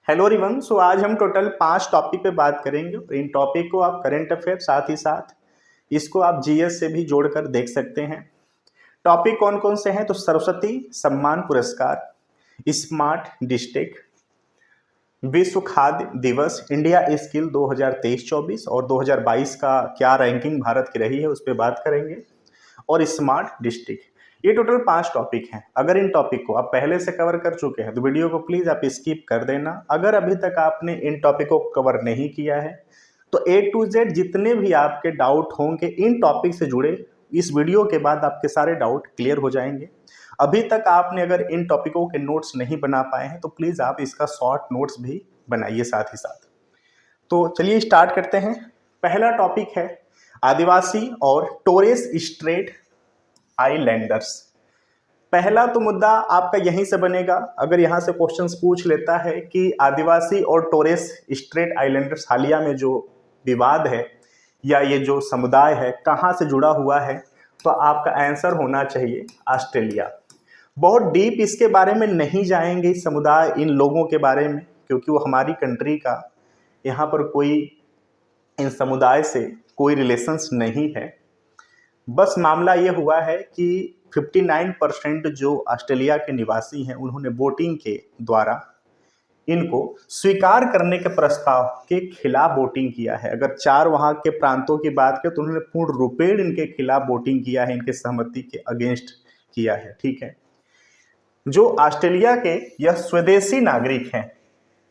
Hello everyone. सो आज हम total 5 topic पे बात करेंगे। इन टॉपिक को आप करंट अफेयर साथ ही साथ इसको आप जीएस से भी जोड़कर देख सकते हैं। टॉपिक कौन कौन से हैं? तो सरस्वती सम्मान पुरस्कार, स्मार्ट डिस्ट्रिक्ट, विश्व खाद्य दिवस, इंडिया स्किल 2023-24 और 2022 का क्या रैंकिंग भारत की रही है उस पर बात करेंगे, और स्मार्ट डिस्ट्रिक्ट। ये टोटल 5 टॉपिक हैं। अगर इन टॉपिक को आप पहले से कवर कर चुके हैं तो वीडियो को प्लीज आप स्किप कर देना। अगर अभी तक आपने इन टॉपिक को कवर नहीं किया है तो A to Z जितने भी आपके डाउट होंगे इन टॉपिक से जुड़े, इस वीडियो के बाद आपके सारे डाउट क्लियर हो जाएंगे। अभी तक आपने अगर इन टॉपिकों के नोट्स नहीं बना पाए हैं तो प्लीज आप इसका शॉर्ट नोट्स भी बनाइए साथ ही साथ। तो चलिए स्टार्ट करते हैं। पहला टॉपिक है आदिवासी और टोरेस स्ट्रेट आइलैंडर्स। पहला तो मुद्दा आपका यहीं से बनेगा। अगर यहाँ से क्वेश्चंस पूछ लेता है कि आदिवासी और टोरेस स्ट्रेट आइलैंडर्स हालिया में जो विवाद है या ये जो समुदाय है कहाँ से जुड़ा हुआ है, तो आपका आंसर होना चाहिए ऑस्ट्रेलिया। बहुत डीप इसके बारे में नहीं जाएंगे, इस समुदाय इन लोगों के बारे में, क्योंकि वो हमारी कंट्री का यहाँ पर कोई इन समुदाय से कोई रिलेशंस नहीं है। बस मामला ये हुआ है कि 59% जो ऑस्ट्रेलिया के निवासी हैं उन्होंने वोटिंग के द्वारा इनको स्वीकार करने के प्रस्ताव के खिलाफ वोटिंग किया है। अगर 4 वहाँ के प्रांतों की बात करें तो उन्होंने पूर्ण रूपेण इनके खिलाफ वोटिंग किया है, इनके सहमति के अगेंस्ट किया है। ठीक है, जो ऑस्ट्रेलिया के यह स्वदेशी नागरिक हैं,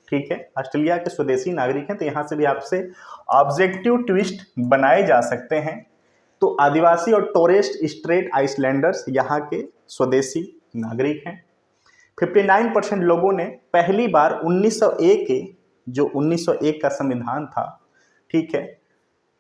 ठीक है, ऑस्ट्रेलिया के स्वदेशी नागरिक हैं, तो यहाँ से भी आपसे ऑब्जेक्टिव ट्विस्ट बनाए जा सकते हैं। तो आदिवासी और टोरेस स्ट्रेट आइलैंडर्स यहाँ के स्वदेशी नागरिक हैं। 59% लोगों ने पहली बार 1901 के जो 1901 का संविधान था, ठीक है,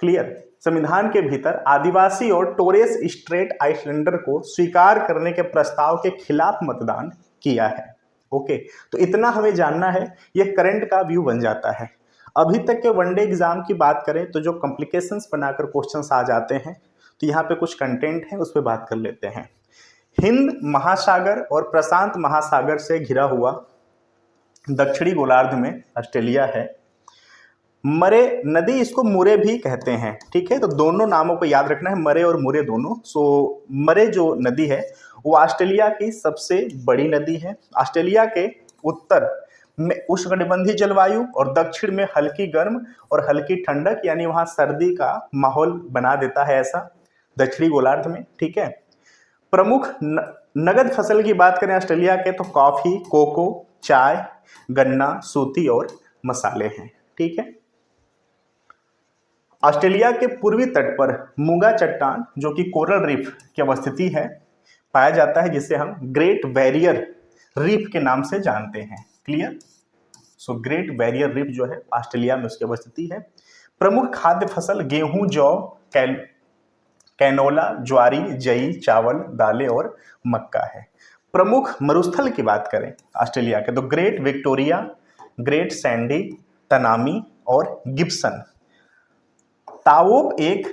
क्लियर, संविधान के भीतर आदिवासी और टोरेस स्ट्रेट आइलैंडर को स्वीकार करने के प्रस्ताव के खिलाफ मतदान किया है। ओके, तो इतना हमें जानना है, ये करंट का व्यू बन जाता है। अभी तक के वनडे एग्जाम की बात करें तो जो कॉम्प्लिकेशंस बनाकर क्वेश्चंस आ जाते हैं, तो यहाँ पे कुछ कंटेंट है उस पर बात कर लेते हैं। हिंद महासागर और प्रशांत महासागर से घिरा हुआ दक्षिणी गोलार्ध में ऑस्ट्रेलिया है। मरे नदी, इसको मुरे भी कहते हैं, ठीक है, तो दोनों नामों को याद रखना है, मरे और मुरे दोनों। सो मरे जो नदी है वो ऑस्ट्रेलिया की सबसे बड़ी नदी है। ऑस्ट्रेलिया के उत्तर में उष्णकटिबंधीय जलवायु और दक्षिण में हल्की गर्म और हल्की ठंडक, यानी वहाँ सर्दी का माहौल बना देता है ऐसा दक्षिणी गोलार्ध में। ठीक है, प्रमुख नगद फसल की बात करें ऑस्ट्रेलिया के तो कॉफी, कोको, चाय, गन्ना, सूती और मसाले हैं। ठीक है, ऑस्ट्रेलिया के पूर्वी तट पर मूंगा चट्टान जो कि कोरल रीफ की अवस्थिति है पाया जाता है, जिसे हम ग्रेट बैरियर रीफ के नाम से जानते हैं। Clear, so great barrier reef जो है ऑस्ट्रेलिया में उसकी अवस्थिति है। प्रमुख खाद्य फसल गेहूं, जौ, कैनोला, ज्वारी, जई, चावल, दालें और मक्का है। प्रमुख मरुस्थल की बात करें ऑस्ट्रेलिया के तो great Victoria, great Sandy, Tanami और गिब्सन। ताओप एक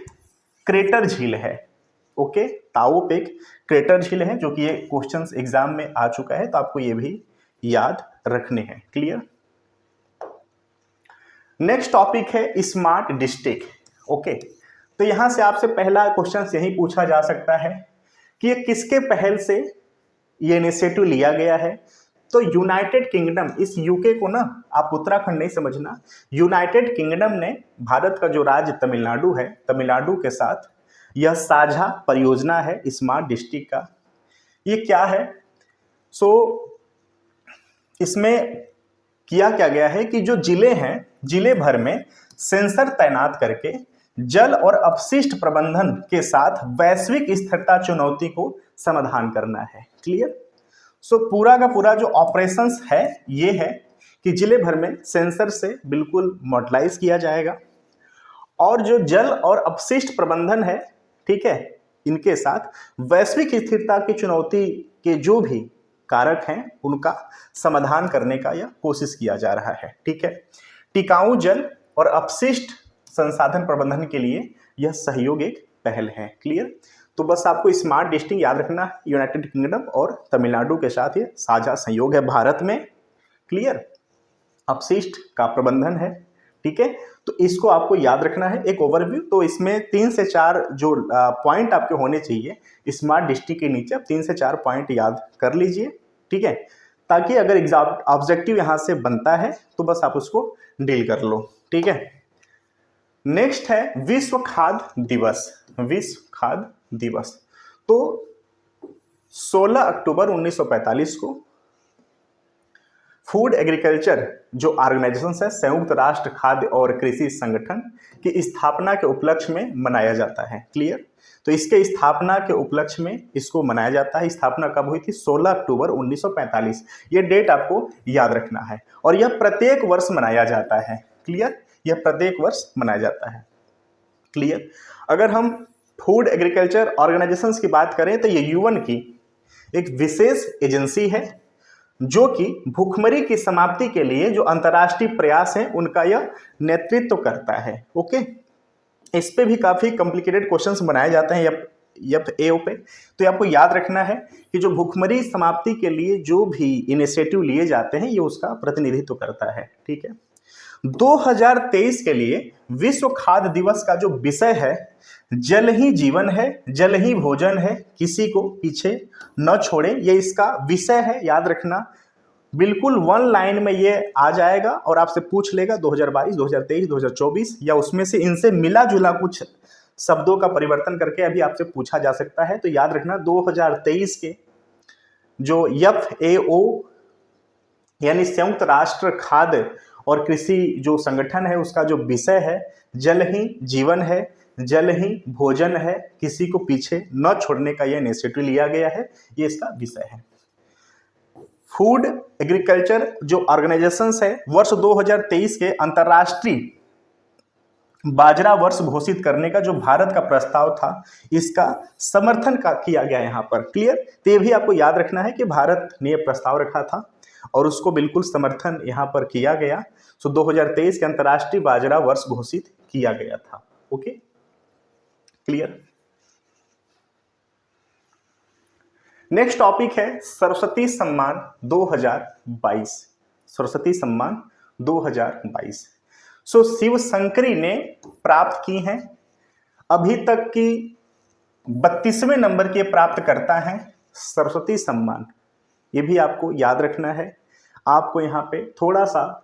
क्रेटर झील है। ओके, ताओप एक क्रेटर झील है जो कि ये क्वेश्चंस एग्जाम में आ चुका है, तो आपको ये भी याद रखने हैं। क्लियर, नेक्स्ट टॉपिक है स्मार्ट डिस्ट्रिक्ट। ओके, तो यहां से आपसे पहला क्वेश्चन यही पूछा जा सकता है कि ये किसके पहल से ये इनिशिएटिव लिया गया है। तो यूनाइटेड किंगडम, इस यूके को ना आप उत्तराखंड नहीं समझना, यूनाइटेड किंगडम ने भारत का जो राज्य तमिलनाडु है, तमिलनाडु के साथ यह साझा परियोजना है स्मार्ट डिस्ट्रिक्ट का। ये क्या है? सो इसमें किया क्या गया है कि जो जिले हैं, जिले भर में सेंसर तैनात करके जल और अपशिष्ट प्रबंधन के साथ वैश्विक स्थिरता चुनौती को समाधान करना है। क्लियर, सो पूरा का पूरा जो ऑपरेशंस है ये है कि जिले भर में सेंसर से बिल्कुल मॉडलाइज किया जाएगा और जो जल और अपशिष्ट प्रबंधन है, ठीक है, इनके साथ वैश्विक स्थिरता की चुनौती के जो भी कारक हैं उनका समाधान करने का यह कोशिश किया जा रहा है। ठीक है, टिकाऊ जल और अपशिष्ट संसाधन प्रबंधन के लिए यह सहयोग एक पहल है। क्लियर, तो बस आपको स्मार्ट डिस्ट्रिक्ट याद रखना, यूनाइटेड किंगडम और तमिलनाडु के साथ ये साझा सहयोग है भारत में। क्लियर, अपशिष्ट का प्रबंधन है। ठीक है, तो इसको आपको याद रखना है, एक ओवरव्यू। तो इसमें 3 से 4 जो पॉइंट आपके होने चाहिए स्मार्ट डिस्ट्रिक्ट के नीचे, आप 3 से 4 पॉइंट याद कर लीजिए। ठीक है, ताकि अगर एग्जाम ऑब्जेक्टिव यहां से बनता है तो बस आप उसको डील कर लो। ठीक है, नेक्स्ट है विश्व खाद्य दिवस। विश्व खाद्य दिवस तो 16 अक्टूबर 1945 को फूड एग्रीकल्चर जो ऑर्गेनाइजेशन है, संयुक्त राष्ट्र खाद्य और कृषि संगठन की स्थापना के उपलक्ष्य में मनाया जाता है। क्लियर, तो इसके स्थापना के उपलक्ष्य में इसको मनाया जाता है। स्थापना कब हुई थी? 16 अक्टूबर 1945। ये डेट आपको याद रखना है और यह प्रत्येक वर्ष मनाया जाता है। क्लियर, यह प्रत्येक वर्ष मनाया जाता है। क्लियर, अगर हम फूड एग्रीकल्चर ऑर्गेनाइजेशंस की बात करें तो ये यूएन की एक विशेष एजेंसी है जो कि भूखमरी की समाप्ति के लिए जो अंतर्राष्ट्रीय प्रयास है उनका यह नेतृत्व करता है। ओके, इस पे भी काफी कॉम्प्लिकेटेड क्वेश्चंस बनाए जाते हैं एओ पे। तो ये आपको याद रखना है कि जो भूखमरी समाप्ति के लिए जो भी इनिशिएटिव लिए जाते हैं ये उसका प्रतिनिधित्व करता है। ठीक है, 2023 के लिए विश्व खाद्य दिवस का जो विषय है जल ही जीवन है, जल ही भोजन है, किसी को पीछे न छोड़े, ये इसका विषय है। याद रखना, बिल्कुल वन लाइन में ये आ जाएगा और आपसे पूछ लेगा 2022, 2023, 2024 या उसमें से इनसे मिला जुला कुछ शब्दों का परिवर्तन करके अभी आपसे पूछा जा सकता है। तो याद रखना 2023 के जो FAO यानी संयुक्त राष्ट्र खाद्य और कृषि जो संगठन है उसका जो विषय है जल ही जीवन है, जल ही भोजन है, किसी को पीछे न छोड़ने का यह इनिशिएटिव लिया गया है, ये इसका विषय है। फूड एग्रीकल्चर जो ऑर्गेनाइजेशंस है वर्ष 2023 के अंतर्राष्ट्रीय बाजरा वर्ष घोषित करने का जो भारत का प्रस्ताव था इसका समर्थन किया गया यहाँ पर। क्लियर, तो ये भी आपको याद रखना है कि भारत ने यह प्रस्ताव रखा था और उसको बिल्कुल समर्थन यहाँ पर किया गया। सो 2023 के अंतर्राष्ट्रीय बाजरा वर्ष घोषित किया गया था। Okay, clear. नेक्स्ट टॉपिक है सरस्वती सम्मान 2022। सरस्वती सम्मान 2022 सो शिव शंकरी ने प्राप्त की हैं। अभी तक की 32वें नंबर के प्राप्त करता है सरस्वती सम्मान। ये भी आपको याद रखना है। आपको यहाँ पे थोड़ा सा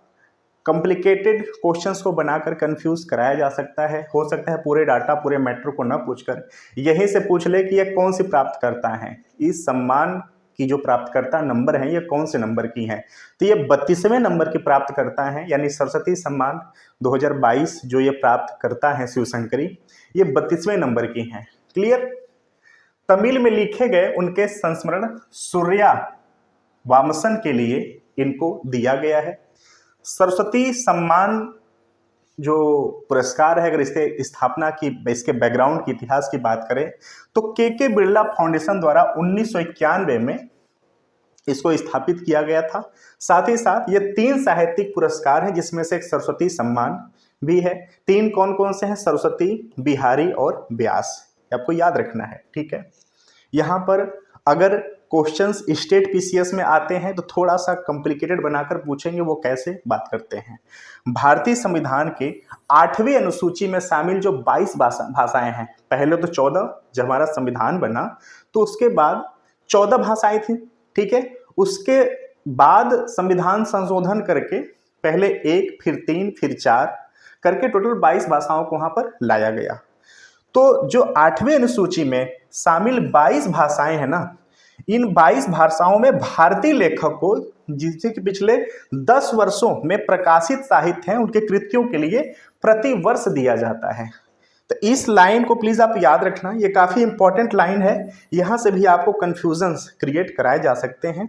कॉम्प्लिकेटेड क्वेश्चंस को बनाकर कंफ्यूज कराया जा सकता है। हो सकता है पूरे डाटा पूरे मैटर को ना पूछकर यहीं से पूछ ले कि ये कौन सी प्राप्त करता है, इस सम्मान की जो प्राप्तकर्ता नंबर है ये कौन से नंबर की है। तो ये 32वें नंबर की प्राप्त करता है, यानी सरस्वती सम्मान 2022 जो ये प्राप्त करता है शिव शंकरी, ये 32वें नंबर की है। क्लियर, तमिल में लिखे गए उनके संस्मरण सूर्या वामसन के लिए इनको दिया गया है। सरस्वती सम्मान जो पुरस्कार है, अगर इसके स्थापना की इसके बैकग्राउंड की इतिहास की बात करें तो के बिरला फाउंडेशन द्वारा 1991 में इसको स्थापित किया गया था। साथ ही साथ ये 3 साहित्यिक पुरस्कार हैं जिसमें से एक सरस्वती सम्मान भी है। 3 कौन कौन से हैं? सरस्वती, बिहारी और व्यास, आपको याद रखना है। ठीक है, यहाँ पर अगर क्वेश्चंस स्टेट पीसीएस में आते हैं तो थोड़ा सा कॉम्प्लिकेटेड बनाकर पूछेंगे, वो कैसे बात करते हैं। भारतीय संविधान के 8वीं अनुसूची में शामिल जो 22 भाषाएं हैं, पहले तो 14 जब हमारा संविधान बना तो उसके बाद 14 भाषाएं थी। ठीक है, उसके बाद संविधान संशोधन करके पहले 1 फिर 3 फिर 4 करके टोटल 22 भाषाओं को वहां पर लाया गया। तो जो 8वीं अनुसूची में शामिल 22 भाषाएं हैं ना, इन 22 भाषाओं में भारतीय लेखक को जिनसे कि पिछले 10 वर्षों में प्रकाशित साहित्य हैं उनके कृतियों के लिए प्रति वर्ष दिया जाता है। तो इस लाइन को प्लीज आप याद रखना, ये काफी इंपॉर्टेंट लाइन है। यहां से भी आपको कंफ्यूजन्स क्रिएट कराए जा सकते हैं।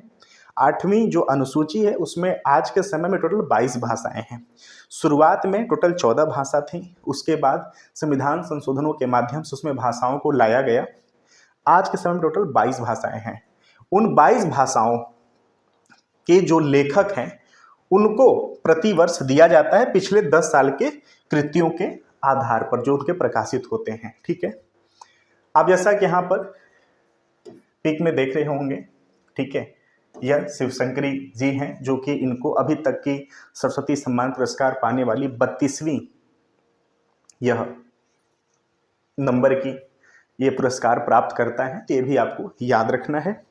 8वीं जो अनुसूची है उसमें आज के समय में टोटल 22 भाषाएं हैं। शुरुआत में टोटल 14 भाषा थी, उसके बाद संविधान संशोधनों के माध्यम से उसमें भाषाओं को लाया गया। आज के समय में टोटल 22 भाषाएं हैं। उन 22 भाषाओं के जो लेखक हैं उनको प्रतिवर्ष दिया जाता है पिछले 10 साल के कृतियों के आधार पर जो उनके प्रकाशित होते हैं। ठीक है, आप जैसा कि यहाँ पर पिक में देख रहे होंगे, ठीक है, यह शिवशंकरी जी हैं, जो कि इनको अभी तक की सरस्वती सम्मान पुरस्कार पाने वाली 32वीं यह नंबर की ये पुरस्कार प्राप्त करता है। तो ये भी आपको याद रखना है।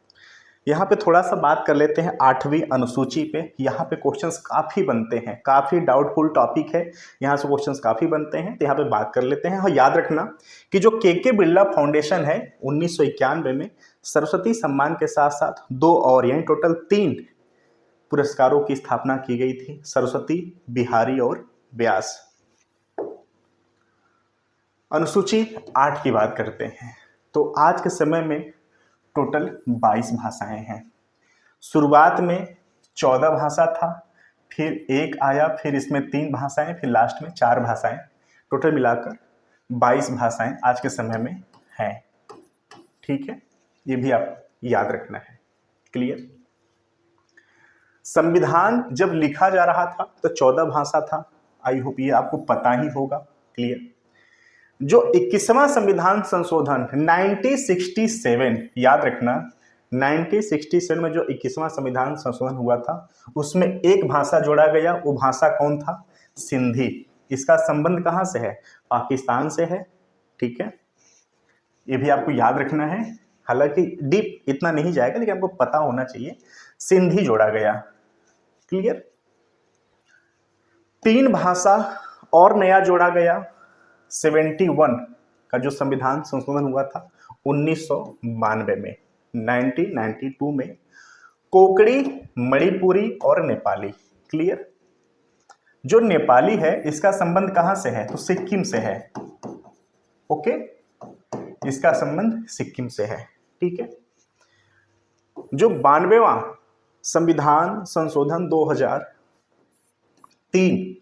यहाँ पे थोड़ा सा बात कर लेते हैं 8वीं अनुसूची पे। यहाँ पे क्वेश्चंस काफ़ी बनते हैं, काफ़ी डाउटफुल टॉपिक है, यहाँ से क्वेश्चंस काफ़ी बनते हैं। तो यहाँ पे बात कर लेते हैं। और याद रखना कि जो के बिरला फाउंडेशन है 1991 में सरस्वती सम्मान के साथ साथ 2 और यानी टोटल 3 पुरस्कारों की स्थापना की गई थी, सरस्वती, बिहारी और व्यास। अनुसूची 8 की बात करते हैं। तो आज के समय में टोटल 22 भाषाएं हैं। शुरुआत में 14 भाषा था, फिर एक आया, फिर इसमें 3 भाषाएं, फिर लास्ट में 4 भाषाएं, टोटल मिलाकर 22 भाषाएं आज के समय में हैं। ठीक है, ये भी आप याद रखना है। क्लियर। संविधान जब लिखा जा रहा था तो 14 भाषा था। आई होप ये आपको पता ही होगा। क्लियर। जो 21वां संविधान संशोधन 1967, याद रखना 1967 में जो 21वां संविधान संशोधन हुआ था उसमें एक भाषा जोड़ा गया। वो भाषा कौन था? सिंधी। इसका संबंध कहाँ से है? पाकिस्तान से है। ठीक है, ये भी आपको याद रखना है। हालांकि डीप इतना नहीं जाएगा, लेकिन आपको पता होना चाहिए। सिंधी जोड़ा गया। क्लियर। 3 भाषा और नया जोड़ा गया। 71 का जो संविधान संशोधन हुआ था 1992 में, 1992 में कोंकणी, मणिपुरी और नेपाली। क्लियर। जो नेपाली है इसका संबंध कहां से है? तो सिक्किम से है। ओके, इसका संबंध सिक्किम से है। ठीक है। जो 92वां संविधान संशोधन 2003,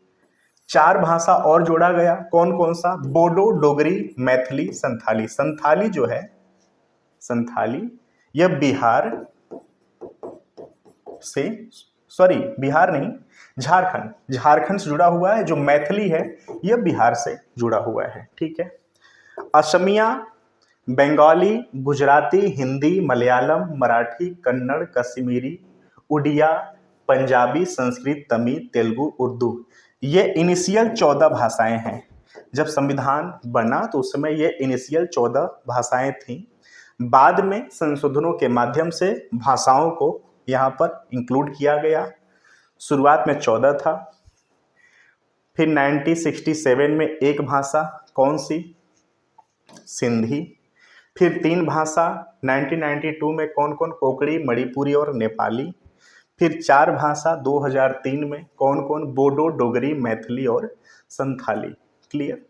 4 भाषा और जोड़ा गया। कौन कौन सा? बोडो, डोगरी, मैथिली, संथाली। संथाली जो है, संथाली यह बिहार से, सॉरी बिहार नहीं, झारखंड से जुड़ा हुआ है। जो मैथिली है यह बिहार से जुड़ा हुआ है। ठीक है। असमिया, बंगाली, गुजराती, हिंदी, मलयालम, मराठी, कन्नड़, कश्मीरी, उड़िया, पंजाबी, संस्कृत, तमिल, तेलुगु, उर्दू, ये इनिशियल 14 भाषाएं हैं। जब संविधान बना तो उस समय ये इनिशियल 14 भाषाएं थीं। बाद में संशोधनों के माध्यम से भाषाओं को यहाँ पर इंक्लूड किया गया। शुरुआत में 14 था, फिर 1967 में एक भाषा, कौन सी? सिंधी। फिर 3 भाषा 1992 में कौन कौन? कोंकणी, मणिपुरी और नेपाली। फिर 4 भाषा 2003 में कौन कौन? बोडो, डोगरी, मैथिली और संथाली। क्लियर।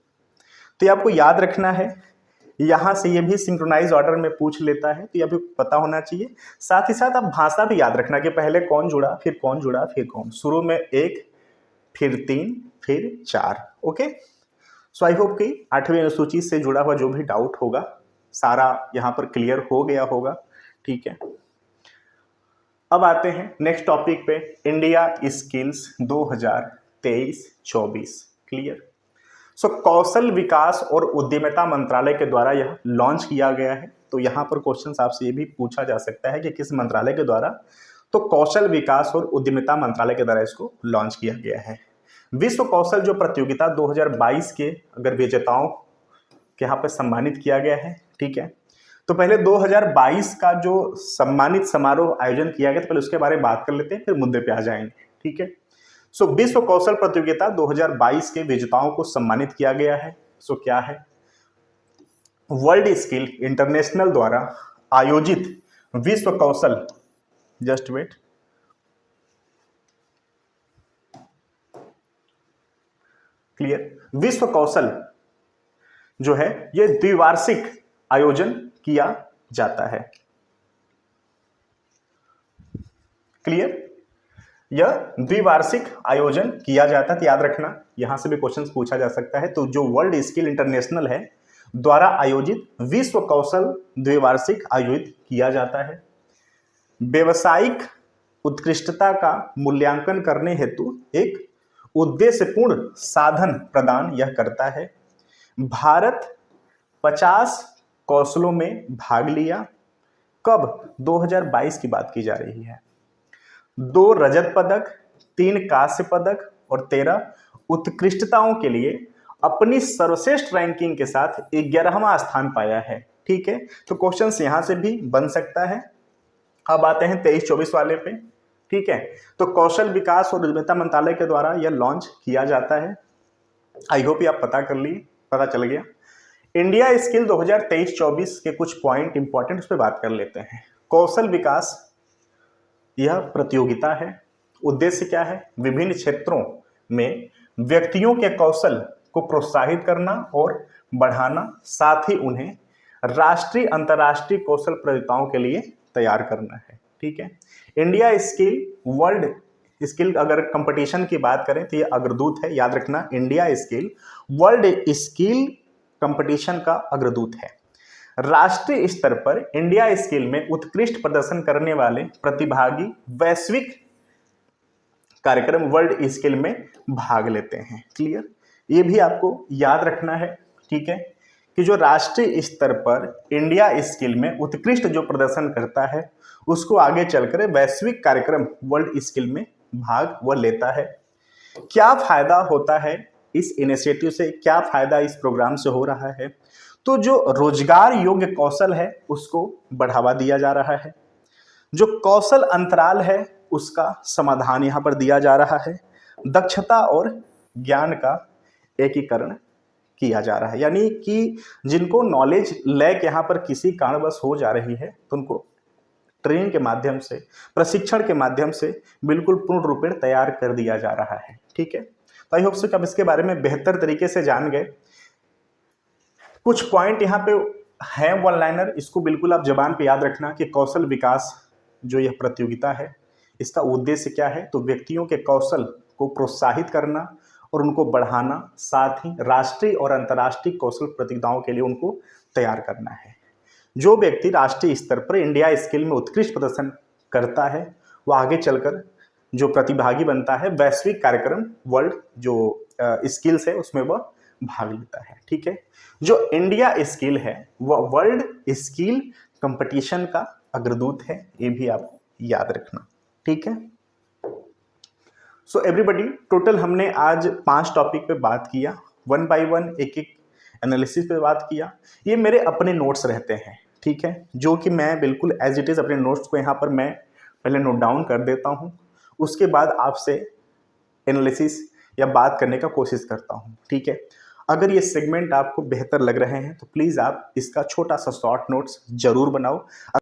तो ये आपको याद रखना है। यहाँ से ये भी सिंक्रोनाइज ऑर्डर में पूछ लेता है, तो ये भी पता होना चाहिए। साथ ही साथ आप भाषा भी याद रखना कि पहले कौन जुड़ा, फिर कौन जुड़ा, फिर कौन। शुरू में 1, फिर 3, फिर 4। ओके। सो आई होप कि 8वीं अनुसूची से जुड़ा हुआ जो भी डाउट होगा सारा यहाँ पर क्लियर हो गया होगा। ठीक है। अब आते हैं नेक्स्ट टॉपिक पे, इंडिया स्किल्स 2023-24। क्लियर। सो कौशल विकास और उद्यमिता मंत्रालय के द्वारा यह लॉन्च किया गया है। तो यहाँ पर क्वेश्चन आपसे ये भी पूछा जा सकता है कि किस मंत्रालय के द्वारा? तो कौशल विकास और उद्यमिता मंत्रालय के द्वारा इसको लॉन्च किया गया है। विश्व कौशल जो प्रतियोगिता 2022 के अगर विजेताओं के यहाँ पर सम्मानित किया गया है। ठीक है। तो पहले 2022 का जो सम्मानित समारोह आयोजन किया गया, तो पहले उसके बारे में बात कर लेते हैं, फिर मुद्दे पे आ जाएंगे। ठीक है। सो विश्व कौशल प्रतियोगिता 2022 के विजेताओं को सम्मानित किया गया है। सो क्या है? वर्ल्ड स्किल इंटरनेशनल द्वारा आयोजित विश्व कौशल, जस्ट वेट, क्लियर, विश्व कौशल जो है यह द्विवार्षिक आयोजन किया जाता है। क्लियर। यह द्विवार्षिक आयोजन किया जाता है। याद रखना, यहां से भी क्वेश्चन पूछा जा सकता है। तो जो वर्ल्ड स्किल इंटरनेशनल है द्वारा आयोजित विश्व कौशल द्विवार्षिक आयोजित किया जाता है। व्यवसायिक उत्कृष्टता का मूल्यांकन करने हेतु एक उद्देश्यपूर्ण साधन प्रदान यह करता है। भारत 50 कौशलों में भाग लिया। कब? 2022 की बात की जा रही है। 2 रजत पदक, 3 कांस्य पदक और 13 उत्कृष्टताओं के लिए अपनी सर्वश्रेष्ठ रैंकिंग के साथ 11वां स्थान पाया है। ठीक है, तो क्वेश्चंस यहां से भी बन सकता है। अब आते हैं 23-24 वाले पे। ठीक है, तो कौशल विकास और उद्यमिता मंत्रालय के द्वारा यह लॉन्च किया जाता है। आई होप ये आप पता चल गया। इंडिया स्किल 2023-24 के कुछ पॉइंट इंपॉर्टेंट उस पर बात कर लेते हैं। कौशल विकास यह प्रतियोगिता है। उद्देश्य क्या है? विभिन्न क्षेत्रों में व्यक्तियों के कौशल को प्रोत्साहित करना और बढ़ाना, साथ ही उन्हें राष्ट्रीय अंतर्राष्ट्रीय कौशल प्रतियोगिताओं के लिए तैयार करना है। ठीक है, इंडिया स्किल वर्ल्ड स्किल अगर कंपटीशन की बात करें तो ये अग्रदूत है। याद रखना, India skill world skill competition का अग्रदूत है। राष्ट्रीय स्तर पर इंडिया स्किल में उत्कृष्ट प्रदर्शन करने वाले प्रतिभागी वैश्विक कार्यक्रम वर्ल्ड स्किल में भाग लेते हैं। क्लियर, ये भी आपको याद रखना है। ठीक है, कि जो राष्ट्रीय स्तर पर इंडिया स्किल में उत्कृष्ट जो प्रदर्शन करता है उसको आगे चलकर वैश्विक कार्यक्रम वर्ल्ड स्किल में भाग वह लेता है। क्या फायदा होता है इस इनिशिएटिव से, क्या फायदा इस प्रोग्राम से हो रहा है? तो जो रोजगार योग्य कौशल है उसको बढ़ावा दिया जा रहा है। जो कौशल अंतराल है उसका समाधान यहाँ पर दिया जा रहा है। दक्षता और ज्ञान का एकीकरण किया जा रहा है, यानी कि जिनको नॉलेज लैक यहाँ पर किसी कारणवश हो जा रही है तो उनको ट्रेनिंग के माध्यम से, प्रशिक्षण के माध्यम से बिल्कुल पूर्ण रूपेण तैयार कर दिया जा रहा है। ठीक है, तो आई होप सो कि आप इसके बारे में बेहतर तरीके से जान गए। कुछ पॉइंट यहाँ पे है वन लाइनर, इसको बिल्कुल आप जबान पे याद रखना कि कौशल विकास जो यह प्रतियोगिता है इसका उद्देश्य क्या है? तो व्यक्तियों के कौशल को प्रोत्साहित करना और उनको बढ़ाना, साथ ही राष्ट्रीय और अंतर्राष्ट्रीय कौशल प्रतियोगिताओं के लिए उनको तैयार करना है। जो व्यक्ति राष्ट्रीय स्तर पर इंडिया स्किल में उत्कृष्ट प्रदर्शन करता है वह आगे चलकर जो प्रतिभागी बनता है वैश्विक कार्यक्रम वर्ल्ड जो स्किल्स है उसमें वह भाग लेता है। ठीक है, जो इंडिया स्किल है वह वर्ल्ड स्किल कंपटीशन का अग्रदूत है, ये भी आप याद रखना। ठीक है, सो एवरीबॉडी, टोटल हमने आज 5 टॉपिक पे बात किया, 1 बाय 1 एक एक एनालिसिस पे बात किया। ये मेरे अपने नोट्स रहते हैं। ठीक है, जो कि मैं बिल्कुल एज इट इज़ अपने नोट्स को यहाँ पर मैं पहले नोट डाउन कर देता हूँ, उसके बाद आपसे एनालिसिस या बात करने का कोशिश करता हूँ। ठीक है, अगर ये सेगमेंट आपको बेहतर लग रहे हैं तो प्लीज़ आप इसका छोटा सा शॉर्ट नोट्स जरूर बनाओ।